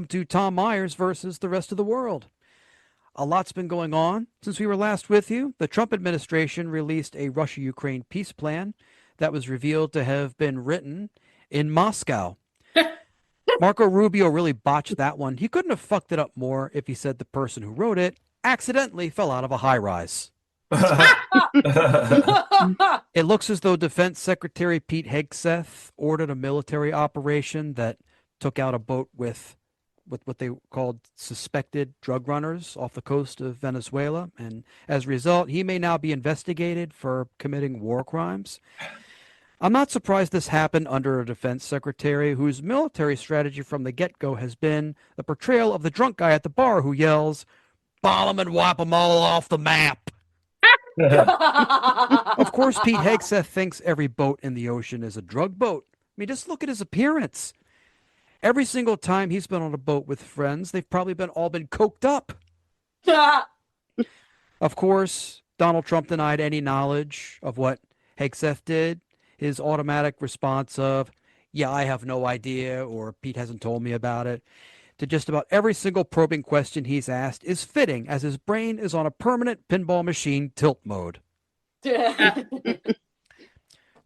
to Tom Myers versus the rest of the world. A lot's been going on since we were last with you. The Trump administration released a Russia-Ukraine peace plan that was revealed to have been written in Moscow. Marco Rubio really botched that one. He couldn't have fucked it up more if he said the person who wrote it accidentally fell out of a high-rise. It looks as though Defense Secretary Pete Hegseth ordered a military operation that took out a boat with what they called suspected drug runners off the coast of Venezuela. And as a result, he may now be investigated for committing war crimes. I'm not surprised this happened under a defense secretary whose military strategy from the get-go has been the portrayal of the drunk guy at the bar who yells, "Bomb 'em and wipe 'em all off the map." Of course, Pete Hegseth thinks every boat in the ocean is a drug boat. I mean, just look at his appearance. Every single time he's been on a boat with friends, they've probably all been coked up. Of course, Donald Trump denied any knowledge of what Hegseth did. His automatic response of, "Yeah, I have no idea," or "Pete hasn't told me about it," to just about every single probing question he's asked is fitting, as his brain is on a permanent pinball machine tilt mode.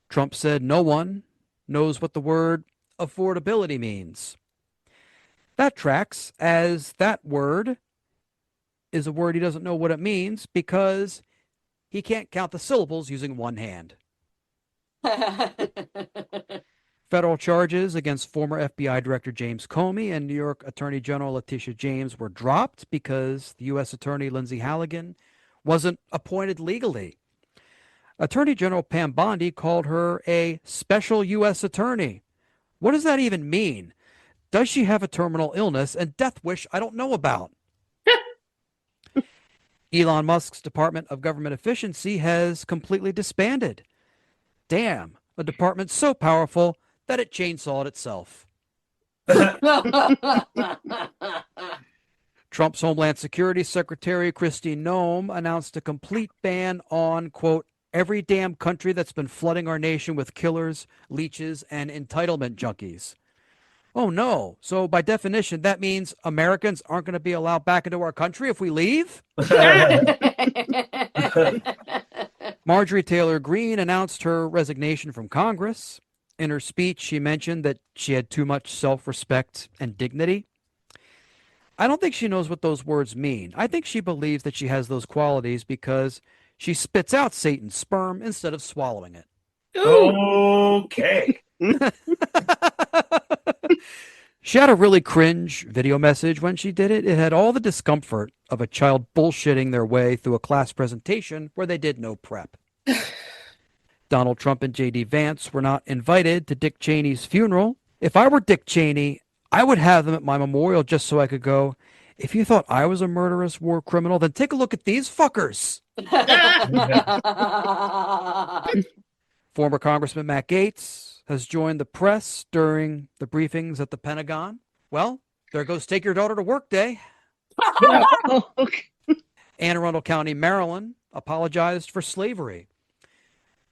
Trump said no one knows what the word affordability means. That tracks, as that word is a word he doesn't know what it means because he can't count the syllables using one hand. Federal charges against former FBI Director James Comey and New York Attorney General Letitia James were dropped because the U.S. Attorney Lindsay Halligan wasn't appointed legally. Attorney General Pam Bondi called her a special U.S. attorney. What does that even mean? Does she have a terminal illness and death wish I don't know about? Elon Musk's Department of Government Efficiency has completely disbanded. Damn, a department so powerful that it chainsawed itself. Trump's Homeland Security Secretary Kristi Noem announced a complete ban on, quote, every damn country that's been flooding our nation with killers, leeches, and entitlement junkies. Oh no, so by definition, that means Americans aren't going to be allowed back into our country if we leave? Marjorie Taylor Greene announced her resignation from Congress. In her speech, she mentioned that she had too much self-respect and dignity. I don't think she knows what those words mean. I think she believes that she has those qualities because she spits out Satan's sperm instead of swallowing it. Okay. She had a really cringe video message when she did it. It had all the discomfort of a child bullshitting their way through a class presentation where they did no prep. Donald Trump and J.D. Vance were not invited to Dick Cheney's funeral. If I were Dick Cheney, I would have them at my memorial just so I could go, if you thought I was a murderous war criminal, then take a look at these fuckers. Former Congressman Matt Gaetz has joined the press during the briefings at the Pentagon. Well, there goes Take Your Daughter to Work Day. Anne Arundel County, Maryland, apologized for slavery.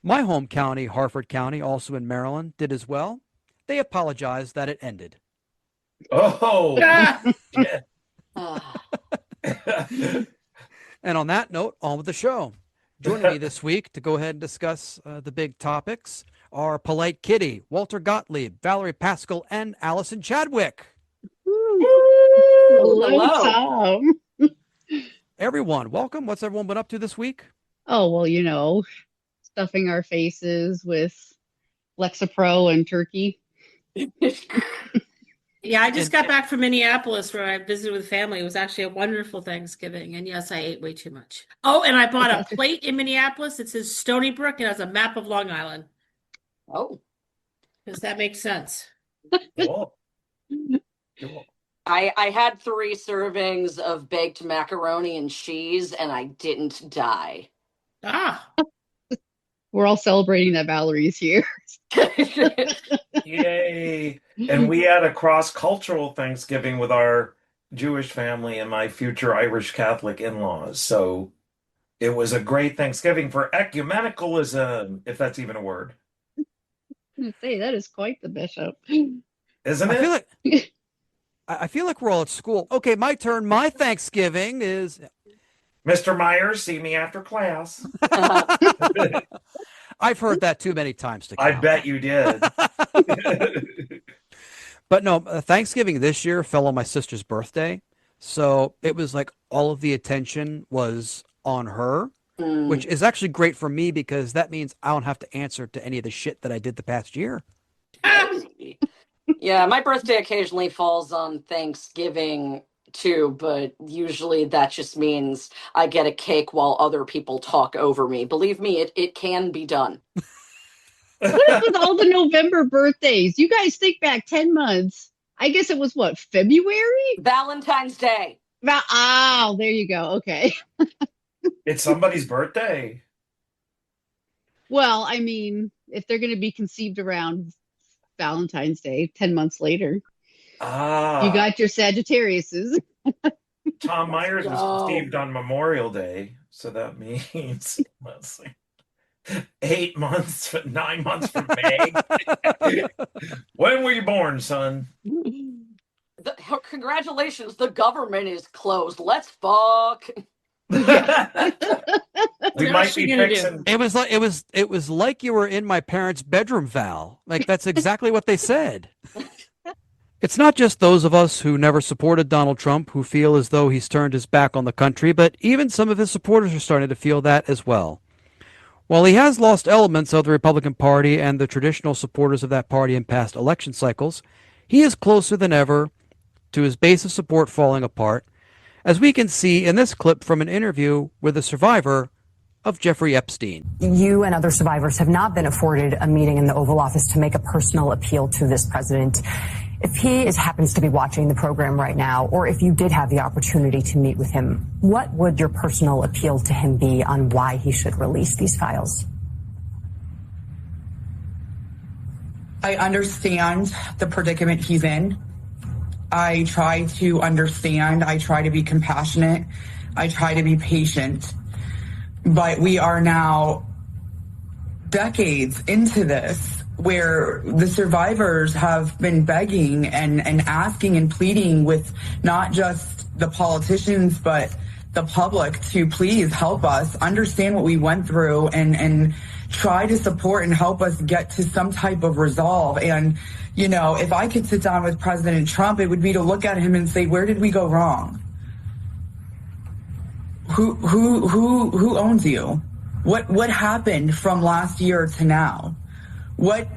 My home county, Harford County, also in Maryland, did as well. They apologized that it ended. Oh, yeah. And on that note, on with the show. Joining me this week to go ahead and discuss the big topics are Polite Kitty, Walter Gottlieb, Valerie, Paschall, and Alyson Chadwick. Hello, Tom. Everyone, welcome. What's everyone been up to this week? Oh, well, stuffing our faces with Lexapro and turkey. Yeah, I just got back from Minneapolis where I visited with family. It was actually a wonderful Thanksgiving. And yes, I ate way too much. Oh, and I bought a plate in Minneapolis that says Stony Brook and has a map of Long Island. Oh. Because that makes sense. Cool. I had 3 servings of baked macaroni and cheese, and I didn't die. Ah. We're all celebrating that Valerie's here. Yay. And we had a cross-cultural Thanksgiving with our Jewish family and my future Irish Catholic in-laws. So it was a great Thanksgiving for ecumenicalism, if that's even a word. I say that is quite the bishop. Isn't I it? feel like I feel like we're all at school. Okay, my turn. My Thanksgiving is. Mr. Myers, see me after class. I've heard that too many times to I count. bet you did. But no, Thanksgiving this year fell on my sister's birthday. So it was like all of the attention was on her, which is actually great for me because that means I don't have to answer to any of the shit that I did the past year. Yeah, my birthday occasionally falls on Thanksgiving too, but usually that just means I get a cake while other people talk over me. Believe me, it can be done. What is with all the November birthdays? You guys think back 10 months. I guess it was what, February? Valentine's Day. Oh, there you go. Okay. It's somebody's birthday. Well, I mean, if they're going to be conceived around Valentine's Day, 10 months later, you got your Sagittariuses. Tom Myers was go. conceived on Memorial Day, so that means let's see, 8 months, 9 months from May. When were you born, son? Congratulations, the government is closed. Let's fuck. We What might else you be gonna do? fixing. It was like you were in my parents' bedroom, Val. Like that's exactly what they said. It's not just those of us who never supported Donald Trump who feel as though he's turned his back on the country, but even some of his supporters are starting to feel that as well. While he has lost elements of the Republican Party and the traditional supporters of that party in past election cycles, he is closer than ever to his base of support falling apart, as we can see in this clip from an interview with a survivor of Jeffrey Epstein. You and other survivors have not been afforded a meeting in the Oval Office to make a personal appeal to this president. If he happens to be watching the program right now, or if you did have the opportunity to meet with him, what would your personal appeal to him be on why he should release these files? I understand the predicament he's in. I try to understand. I try to be compassionate. I try to be patient. But we are now decades into this where the survivors have been begging and asking and pleading with not just the politicians, but the public to please help us understand what we went through and try to support and help us get to some type of resolve. And, you know, if I could sit down with President Trump, it would be to look at him and say, where did we go wrong? Who owns you? What happened from last year to now? What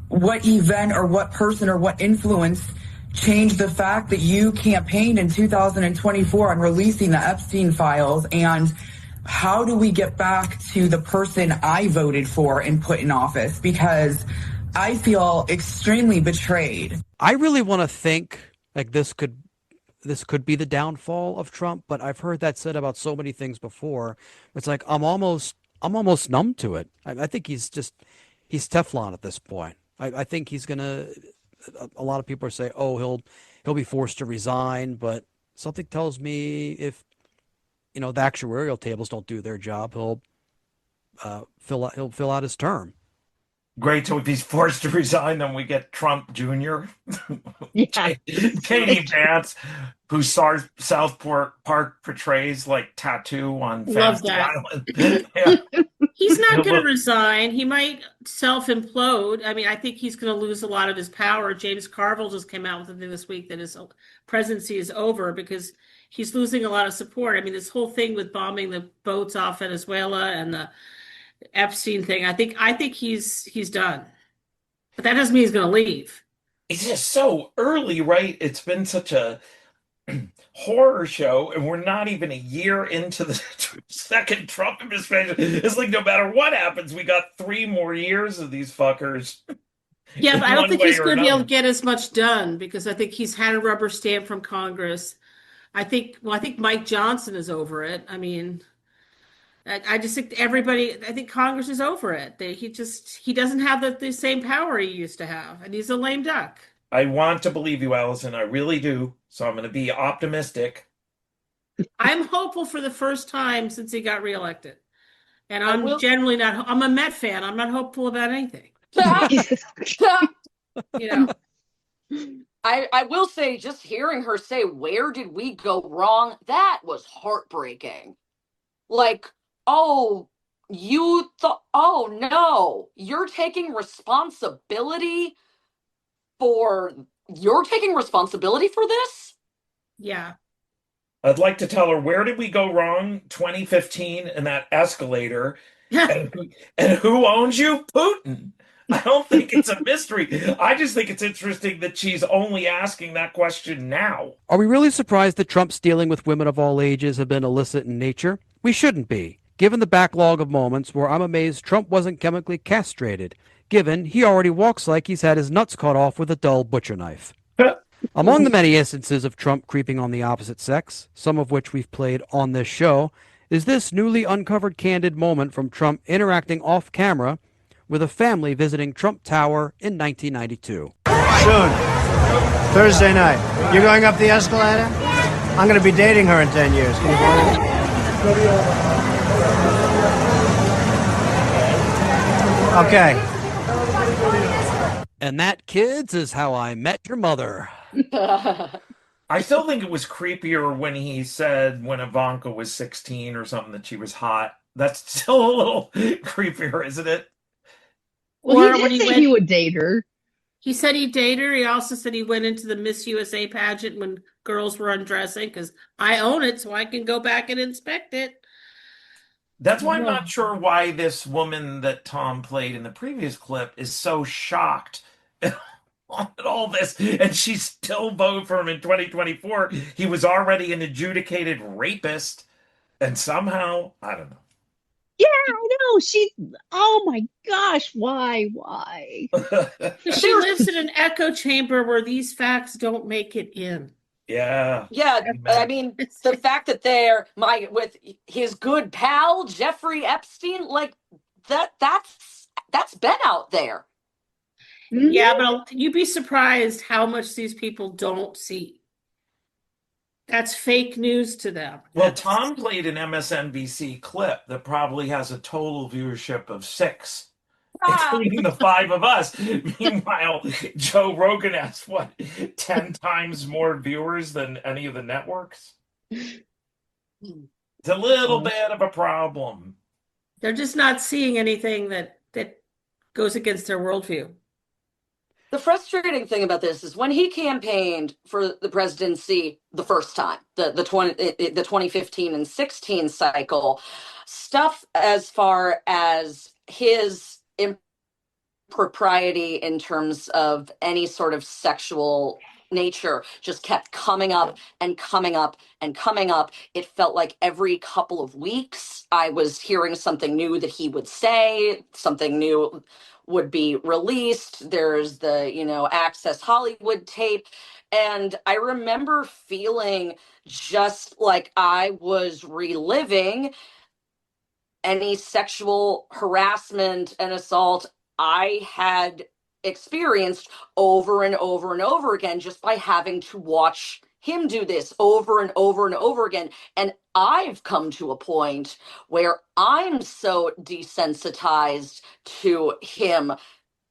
event or what person or what influence changed the fact that you campaigned in 2024 on releasing the Epstein files? And how do we get back to the person I voted for and put in office? Because I feel extremely betrayed. I really want to think like this could be the downfall of Trump, but I've heard that said about so many things before. It's like I'm almost numb to it. I think he's Teflon at this point. I think he's gonna. A lot of people are saying, "Oh, he'll be forced to resign," but something tells me if the actuarial tables don't do their job, he'll fill out his term. Great. So if he's forced to resign, then we get Trump Jr. Yeah. Katie Vance, who Southport Park portrays like Tattoo on Love Fantasy that. Island. Yeah. He's not going to resign. He might self-implode. I mean, I think he's going to lose a lot of his power. James Carville just came out with a thing this week that his presidency is over because he's losing a lot of support. I mean, this whole thing with bombing the boats off Venezuela and the Epstein thing, I think he's done. But that doesn't mean he's going to leave. It's just so early, right? It's been such a horror show, and we're not even a year into the second Trump administration. It's like no matter what happens, we got 3 more years of these fuckers. Yeah, but I don't think he's going to be able to another. get as much done because I think he's had a rubber stamp from Congress. I think Mike Johnson is over it. I mean, I just think I think Congress is over it. He doesn't have the same power he used to have, and he's a lame duck. I want to believe you, Alyson. I really do. So I'm going to be optimistic. I'm hopeful for the first time since he got reelected. And I'm generally not, I'm a Met fan. I'm not hopeful about anything. You know. I will say, just hearing her say, "Where did we go wrong?" That was heartbreaking. Like, oh, you thought, oh no, you're taking responsibility for this? Yeah. I'd like to tell her, where did we go wrong? 2015 and that escalator. And who owns you? Putin. I don't think it's a mystery. I just think it's interesting that she's only asking that question now. Are we really surprised that Trump's dealing with women of all ages have been illicit in nature? We shouldn't be, given the backlog of moments where I'm amazed Trump wasn't chemically castrated, given he already walks like he's had his nuts cut off with a dull butcher knife. Among the many instances of Trump creeping on the opposite sex, some of which we've played on this show, is this newly uncovered candid moment from Trump interacting off camera with a family visiting Trump Tower in 1992. Soon. Thursday night. You're going up the escalator? I'm going to be dating her in 10 years. Can you believe it? Okay. And that, kids, is how I met your mother. I still think it was creepier when he said when Ivanka was 16 or something that she was hot. That's still a little creepier, isn't it? Well, he did say he would date her. He said he'd date her. He also said he went into the Miss USA pageant when girls were undressing because I own it, so I can go back and inspect it. That's why I'm not sure why this woman that Tom played in the previous clip is so shocked at all this, and she's still voting for him in 2024. He was already an adjudicated rapist, and somehow, I don't know. Yeah, I know. Oh my gosh, why? She lives in an echo chamber where these facts don't make it in. Yeah. Yeah, I mean, the fact that they're with his good pal, Jeffrey Epstein, like that's been out there. Yeah, but you'd be surprised how much these people don't see. That's fake news to them. Well, Tom played an MSNBC clip that probably has a total viewership of 6, including the 5 of us. Meanwhile, Joe Rogan has, 10 times more viewers than any of the networks? It's a little bit of a problem. They're just not seeing anything that goes against their worldview. The frustrating thing about this is when he campaigned for the presidency the first time, the 2015 and 16 cycle, stuff as far as his impropriety in terms of any sort of sexual nature just kept coming up and coming up and coming up. It felt like every couple of weeks I was hearing something new that he would say, something new would be released. There's the, Access Hollywood tape. And I remember feeling just like I was reliving any sexual harassment and assault I had experienced over and over and over again just by having to watch him do this over and over and over again. And I've come to a point where I'm so desensitized to him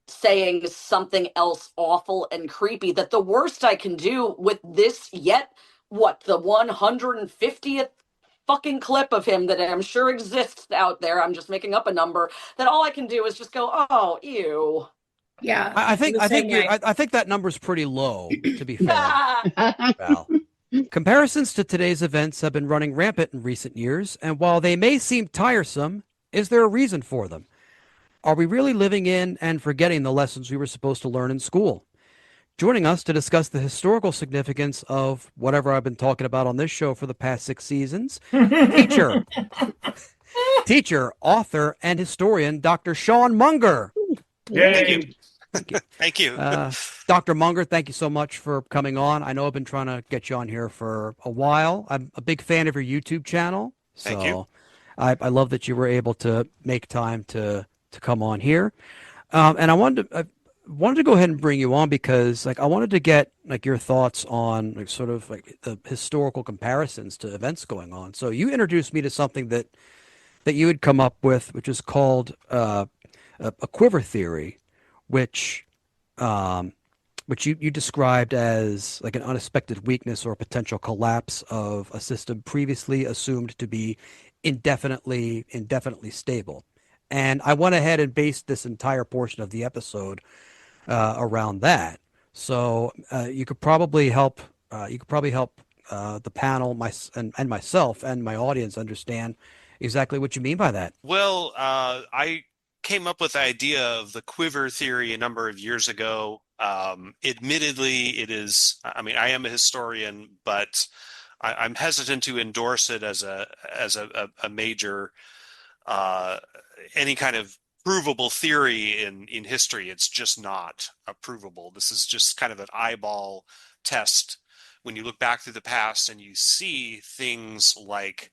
saying something else awful and creepy that the worst I can do with this the 150th fucking clip of him that I'm sure exists out there, I'm just making up a number, that all I can do is just go, oh, ew. Yeah, I think that number's pretty low, to be fair. Val. Comparisons to today's events have been running rampant in recent years, and while they may seem tiresome, is there a reason for them? Are we really living in and forgetting the lessons we were supposed to learn in school? Joining us to discuss the historical significance of whatever I've been talking about on this show for the past 6 seasons, teacher, author, and historian, Dr. Sean Munger. Yay. Thank you. Dr. Munger, thank you so much for coming on. I know I've been trying to get you on here for a while. I'm a big fan of your YouTube channel. So Thank you. I love that you were able to make time to come on here. And I wanted to go ahead and bring you on because I wanted to get your thoughts on the historical comparisons to events going on. So you introduced me to something that you had come up with, which is called a Quiver theory, which which you described as like an unexpected weakness or potential collapse of a system previously assumed to be indefinitely stable. And I went ahead and based this entire portion of the episode around that. So you could probably help. You could probably help the panel, and myself and my audience understand exactly what you mean by that. Well, I came up with the idea of the Quiver theory a number of years ago. Admittedly, it is, I mean, I am a historian, but I'm hesitant to endorse it as a major any kind of provable theory in history. It's just not provable. This is just kind of an eyeball test. When you look back through the past and you see things like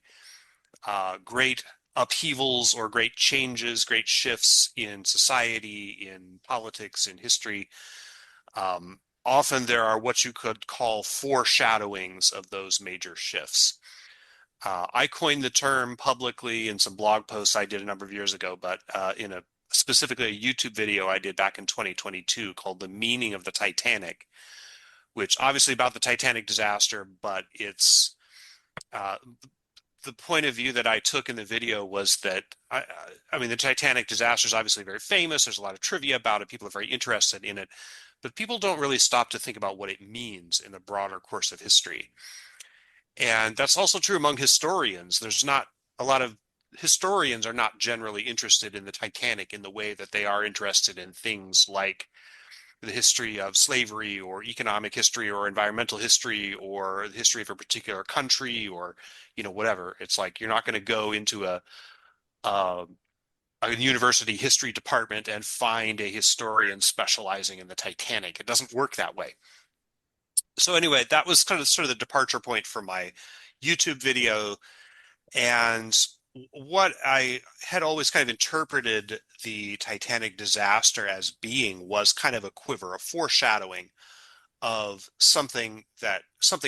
great upheavals or great changes, great shifts in society, in politics, in history, often there are what you could call foreshadowings of those major shifts. I coined the term publicly in some blog posts I did a number of years ago, but in specifically a YouTube video I did back in 2022 called The Meaning of the Titanic, which obviously about the Titanic disaster, but it's the point of view that I took in the video was that, I mean, the Titanic disaster is obviously very famous. There's a lot of trivia about it. People are very interested in it, but people don't really stop to think about what it means in the broader course of history. And that's also true among historians. There's not a lot of historians are not generally interested in the Titanic in the way that they are interested in things like the history of slavery or economic history or environmental history or the history of a particular country or, you know, whatever. It's like you're not going to go into a university history department and find a historian specializing in the Titanic. It doesn't work that way. So anyway, that was kind of sort of the departure point for my YouTube video. And what I had always kind of interpreted the Titanic disaster as being was kind of a quiver, a foreshadowing of something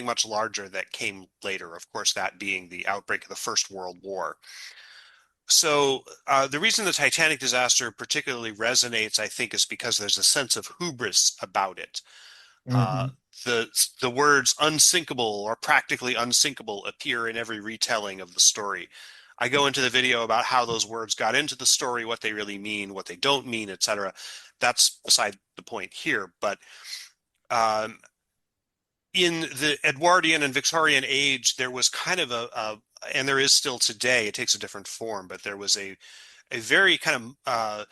much larger that came later, of course, that being the outbreak of the First World War. So the reason the Titanic disaster particularly resonates, I think, is because there's a sense of hubris about it. The words unsinkable or practically unsinkable appear in every retelling of the story. I go into the video about how those words got into the story, what they really mean, what they don't mean, etc. That's beside the point here. But in the Edwardian and Victorian age, there was kind of and there is still today, it takes a different form, but there was a very kind of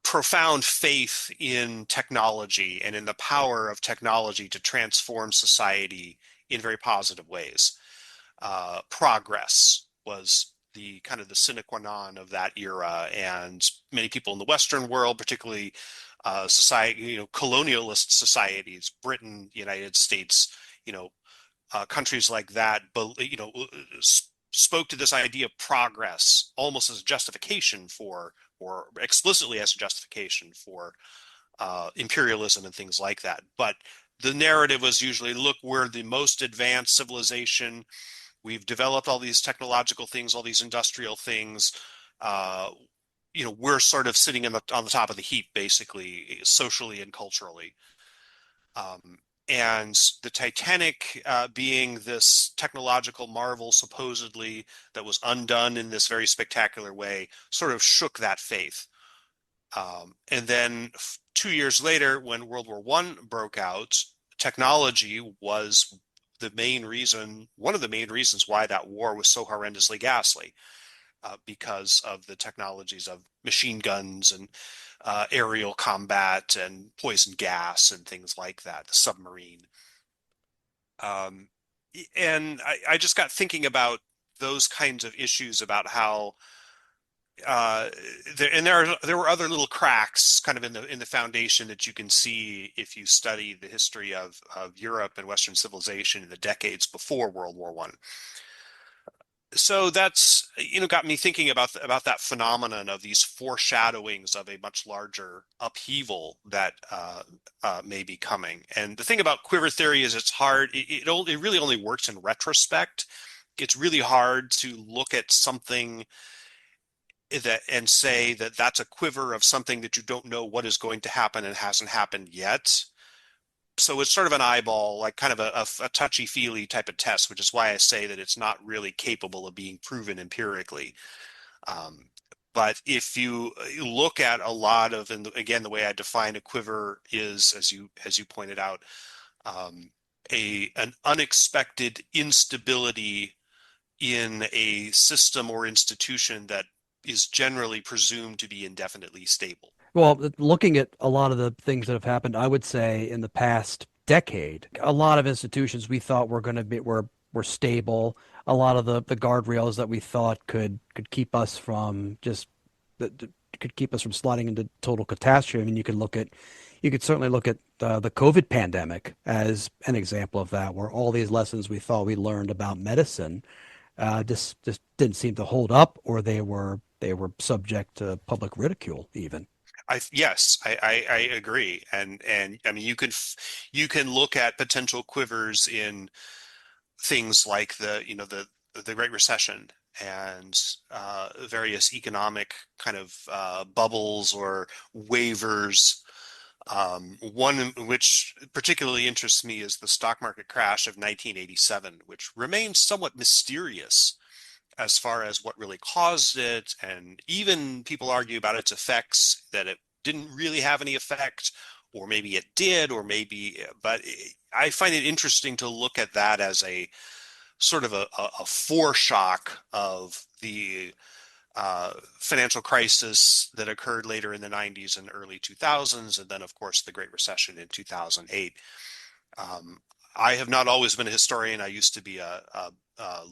profound faith in technology and in the power of technology to transform society in very positive ways. Progress was the kind of the sine qua non of that era, and many people in the Western world, particularly society, you know, colonialist societies, Britain, United States, you know, countries like that, but you know, spoke to this idea of progress almost as a justification for, or explicitly as a justification for imperialism and things like that. But the narrative was usually, look, we're the most advanced civilization. We've developed all these technological things, all these industrial things. You know, we're sort of sitting on the top of the heap, basically, socially and culturally. And the Titanic being this technological marvel, supposedly, that was undone in this very spectacular way, sort of shook that faith. And then 2 years later, when World War I broke out, technology was the main reason, one of the main reasons why that war was so horrendously ghastly, because of the technologies of machine guns and aerial combat and poison gas and things like that, the submarine. And I just got thinking about those kinds of issues, about how there were other little cracks kind of in the foundation that you can see if you study the history of Europe and Western civilization in the decades before World War I. So that's, you know, got me thinking about that phenomenon of these foreshadowings of a much larger upheaval that may be coming. And the thing about Quiver theory is it's hard. It really only works in retrospect. It's really hard to look at something and say that that's a quiver of something that you don't know what is going to happen and hasn't happened yet. So it's sort of an eyeball, like kind of a touchy-feely type of test, which is why I say that it's not really capable of being proven empirically. But if you look at a lot of, and again, the way I define a quiver is, as you pointed out, an unexpected instability in a system or institution that is generally presumed to be indefinitely stable. Well, looking at a lot of the things that have happened, I would say in the past decade, a lot of institutions we thought were going to be were stable. A lot of the guardrails that we thought could keep us from could keep us from sliding into total catastrophe. I mean, you could certainly look at the COVID pandemic as an example of that, where all these lessons we thought we learned about medicine just didn't seem to hold up, or they were subject to public ridicule even. I agree, and I mean you can look at potential quivers in things like the Great Recession and various economic kind of bubbles or waivers. One which particularly interests me is the stock market crash of 1987, which remains somewhat mysterious as far as what really caused it, and even people argue about its effects, that it didn't really have any effect, or maybe it did, or maybe, but I find it interesting to look at that as a sort of a foreshock of the financial crisis that occurred later in the 90s and early 2000s, and then of course the Great Recession in 2008. I have not always been a historian. I used to be a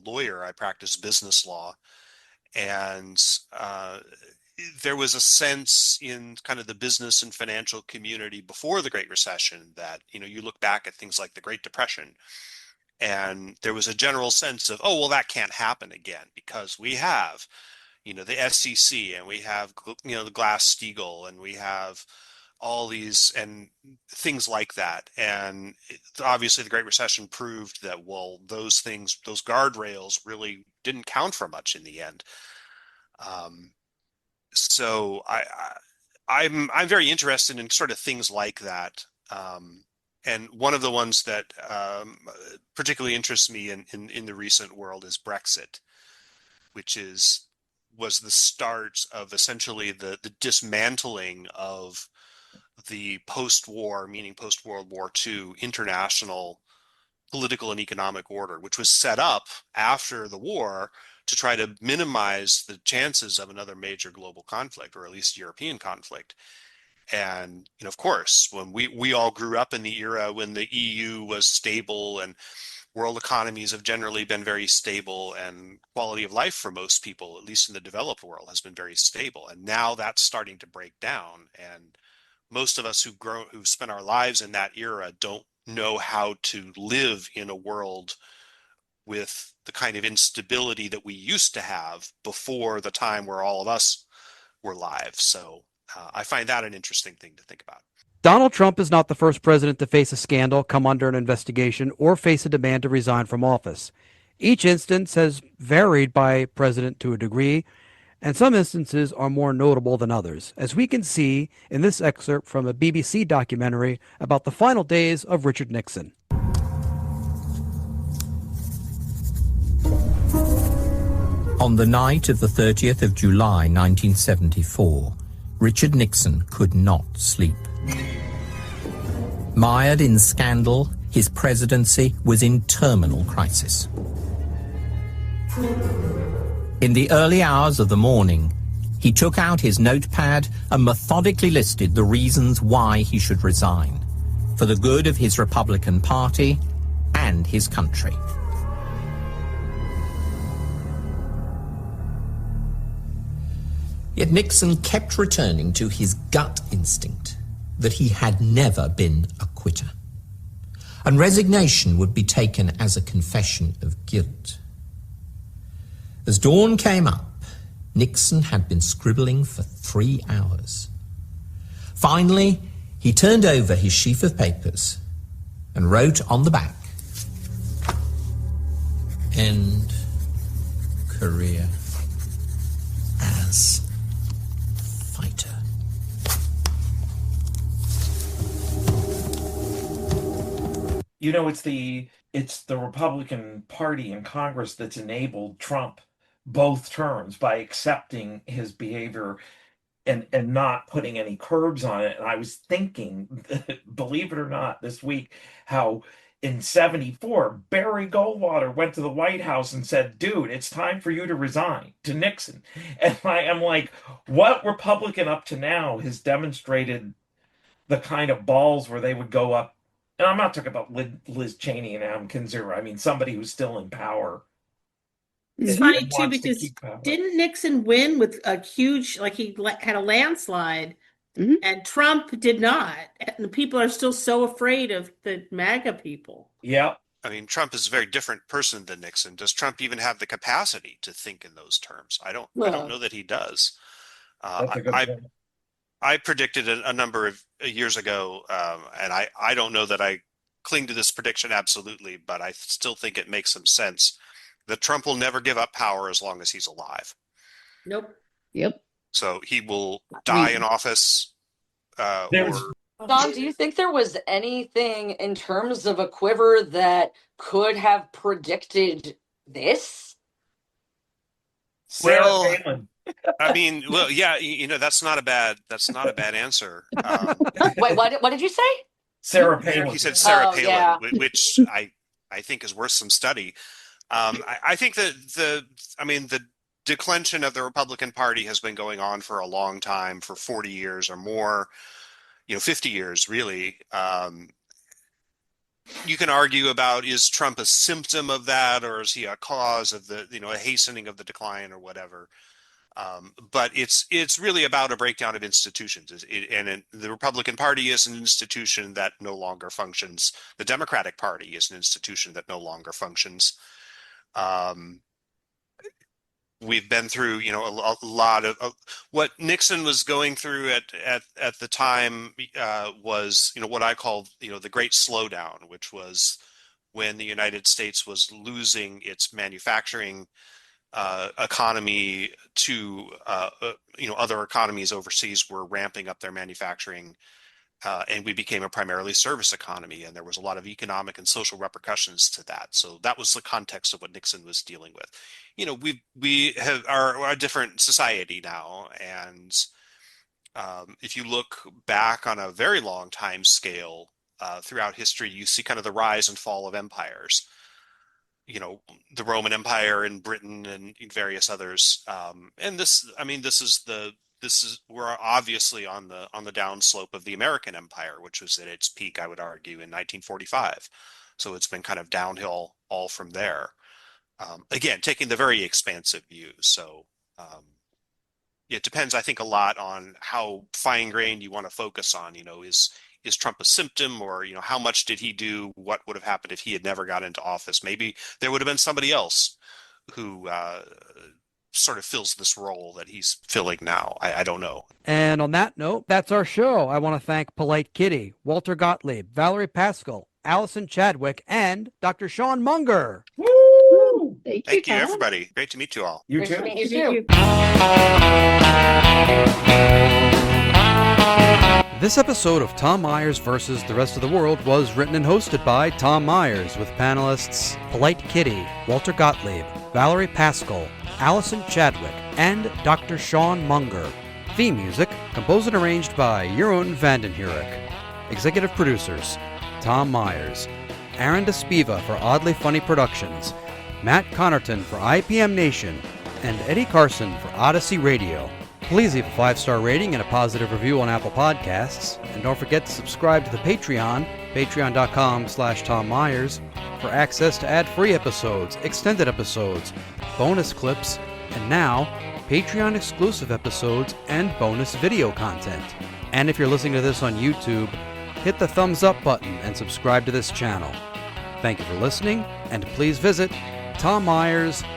lawyer. I practiced business law, and there was a sense in kind of the business and financial community before the Great Recession that, you look back at things like the Great Depression, and there was a general sense of, oh, well, that can't happen again because we have, the SEC, and we have, the Glass-Steagall, and we have all these and things like that. And obviously the Great Recession proved that, well, those things, those guardrails really didn't count for much in the end. So I'm very interested in sort of things like that. And one of the ones that particularly interests me in the recent world is Brexit, which was the start of essentially the dismantling of the post-war, meaning post-World War II, international political and economic order, which was set up after the war to try to minimize the chances of another major global conflict, or at least European conflict. And, of course, when we all grew up in the era when the EU was stable and world economies have generally been very stable, and quality of life for most people, at least in the developed world, has been very stable. And now that's starting to break down. And most of us who've spent our lives in that era don't know how to live in a world with the kind of instability that we used to have before the time where all of us were live. So I find that an interesting thing to think about. Donald Trump is not the first president to face a scandal, come under an investigation, or face a demand to resign from office. Each instance has varied by president to a degree, and some instances are more notable than others, as we can see in this excerpt from a BBC documentary about the final days of Richard Nixon. On the night of the 30th of July, 1974, Richard Nixon could not sleep. Mired in scandal, his presidency was in terminal crisis. In the early hours of the morning, he took out his notepad and methodically listed the reasons why he should resign, for the good of his Republican Party and his country. Yet Nixon kept returning to his gut instinct that he had never been a quitter, and resignation would be taken as a confession of guilt. As dawn came up, Nixon had been scribbling for 3 hours. Finally, he turned over his sheaf of papers and wrote on the back, "End career as it's the Republican Party in Congress that's enabled Trump both terms by accepting his behavior and not putting any curbs on it. And I was thinking, believe it or not, this week, how in 1974, Barry Goldwater went to the White House and said, dude, it's time for you to resign, to Nixon. And I am like, what Republican up to now has demonstrated the kind of balls where they would go up? And I'm not talking about Liz Cheney and Adam Kinzinger. I mean, somebody who's still in power. It's funny too, because didn't Nixon win with a huge, like he had a landslide, and Trump did not, and the people are still so afraid of the MAGA people. Yeah. I mean, Trump is a very different person than Nixon. Does Trump even have the capacity to think in those terms? I don't know that he does. I predicted a number of years ago, and I don't know that I cling to this prediction absolutely, but I still think it makes some sense that Trump will never give up power as long as he's alive. Nope. Yep. So he will die in office. Don, do you think there was anything in terms of a Quiver that could have predicted this? Sarah Palin. I mean, well, yeah, that's not a bad answer. Wait, what did you say? Sarah Palin. He said Sarah Palin, yeah. which I think is worth some study. I think that the declension of the Republican Party has been going on for a long time, for 40 years or more, 50 years really. You can argue about, is Trump a symptom of that, or is he a cause of the, a hastening of the decline or whatever? But it's really about a breakdown of institutions. The Republican Party is an institution that no longer functions. The Democratic Party is an institution that no longer functions. We've been through, a lot of what Nixon was going through at the time was, what I call, the Great Slowdown, which was when the United States was losing its manufacturing economy to, other economies overseas were ramping up their manufacturing. And we became a primarily service economy, and there was a lot of economic and social repercussions to that. So that was the context of what Nixon was dealing with. We are a different society now, and if you look back on a very long time scale throughout history, you see kind of the rise and fall of empires. The Roman Empire in Britain and various others, and we're obviously on the downslope of the American Empire, which was at its peak, I would argue, in 1945. So it's been kind of downhill all from there. Again, taking the very expansive view. So it depends, I think, a lot on how fine-grained you want to focus on. Is Trump a symptom, or how much did he do? What would have happened if he had never got into office? Maybe there would have been somebody else who sort of fills this role that he's filling now. I don't know. And on that note, that's our show. I want to thank Polite Kitty, Walter Gottlieb, Valerie Paschall, Alyson Chadwick, and Dr. Sean Munger. Woo! Thank you, everybody. Great to meet you all. You too. You too. This episode of Tom Myers versus the Rest of the World was written and hosted by Tom Myers, with panelists Polite Kitty, Walter Gottlieb, Valerie Paschall, Alyson Chadwick, and Dr. Sean Munger. Theme music composed and arranged by Jeroen van den Hurck. Executive producers Tom Myers, Aaron Duspiva for Oddly Funny Productions, Matt Connarton for ipmNation, and Eddie Carson for Odyssey Radio. Please leave a 5-star rating and a positive review on Apple Podcasts, and don't forget to subscribe to the Patreon, patreon.com/Tom Myers, for access to ad-free episodes, extended episodes, bonus clips, and now Patreon-exclusive episodes and bonus video content. And if you're listening to this on YouTube, hit the thumbs up button and subscribe to this channel. Thank you for listening, and please visit tommyers.us.